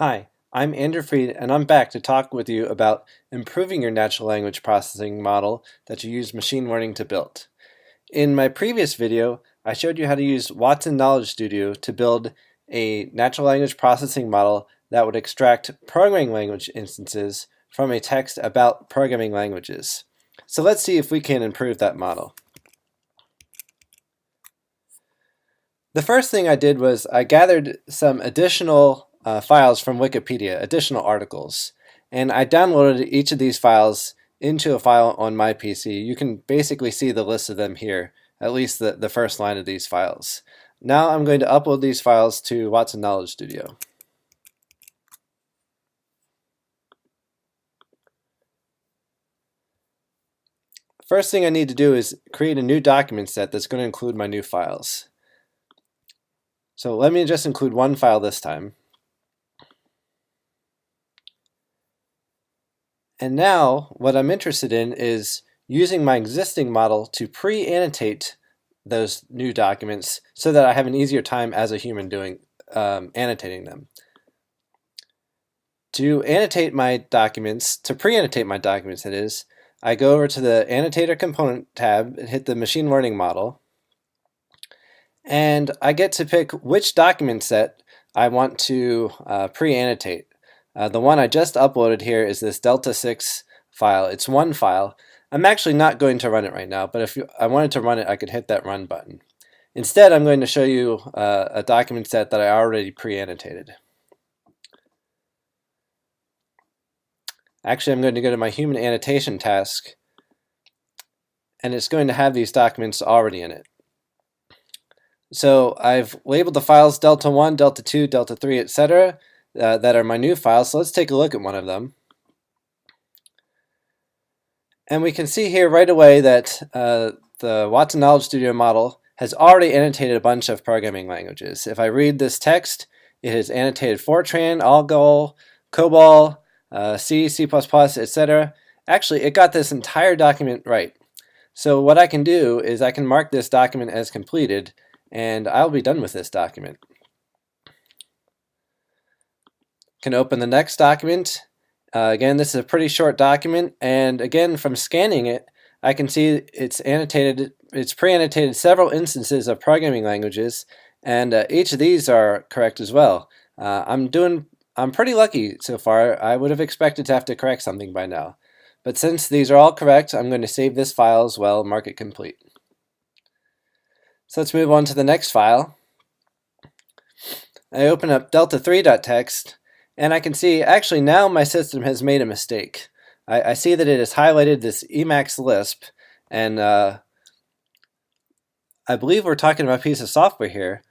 Hi, I'm Andrew Freed, and I'm back to talk with you about improving your natural language processing model that you use machine learning to build. In my previous video, I showed you how to use Watson Knowledge Studio to build a natural language processing model that would extract programming language instances from a text about programming languages. So let's see if we can improve that model. The first thing I did was I gathered some additional files from Wikipedia, additional articles, and I downloaded each of these files into a file on my PC. You can basically see the list of them here, at least the first line of these files. Now I'm going to upload these files to Watson Knowledge Studio. First thing I need to do is create a new document set that's going to include my new files. So let me just include one file this time. And now what I'm interested in is using my existing model to pre-annotate those new documents so that I have an easier time as a human doing annotating them. To annotate my documents, to pre-annotate my documents that is, I go over to the Annotator Component tab and hit the Machine Learning Model, and I get to pick which document set I want to pre-annotate. The one I just uploaded here is this Delta 6 file. It's one file. I'm actually not going to run it right now, but if I wanted to run it, I could hit that run button. Instead, I'm going to show you a document set that I already pre-annotated. Actually, I'm going to go to my human annotation task, and it's going to have these documents already in it. So I've labeled the files Delta 1, Delta 2, Delta 3, etc. That are my new files. So let's take a look at one of them. And we can see here right away that the Watson Knowledge Studio model has already annotated a bunch of programming languages. If I read this text, it has annotated Fortran, Algol, COBOL, C, C++, etc. Actually, it got this entire document right. So what I can do is I can mark this document as completed, and I'll be done with this document. Can open the next document. Again, this is a pretty short document, and again, from scanning it, I can see it's pre-annotated several instances of programming languages, and each of these are correct as well. I'm pretty lucky so far. I would have expected to have to correct something by now. But since these are all correct, I'm going to save this file as well, mark it complete. So let's move on to the next file. I open up delta3.txt, and I can see actually now my system has made a mistake. I see that it has highlighted this Emacs Lisp, and I believe we're talking about a piece of software here.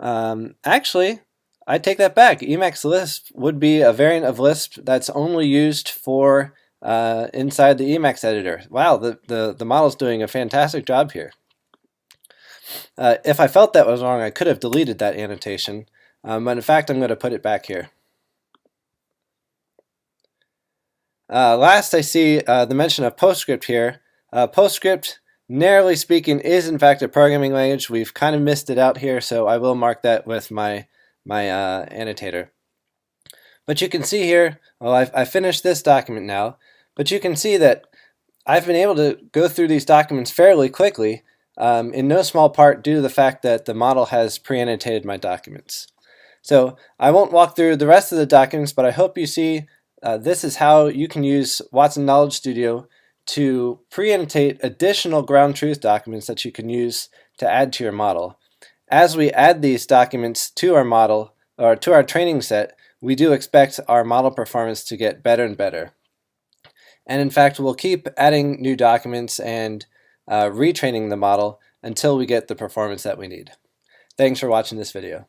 Actually, I take that back. Emacs Lisp would be a variant of Lisp that's only used for inside the Emacs editor. Wow, the model's doing a fantastic job here. If I felt that was wrong, I could have deleted that annotation, but in fact I'm going to put it back here. Last I see the mention of PostScript here. PostScript, narrowly speaking, is in fact a programming language. We've kind of missed it out here, so I will mark that with my annotator. But you can see here, well, I finished this document now, but you can see that I've been able to go through these documents fairly quickly, in no small part due to the fact that the model has pre-annotated my documents. So I won't walk through the rest of the documents, but I hope you see this is how you can use Watson Knowledge Studio to pre-annotate additional ground truth documents that you can use to add to your model. As we add these documents to our model, or to our training set, we do expect our model performance to get better and better. And in fact, we'll keep adding new documents and retraining the model until we get the performance that we need. Thanks for watching this video.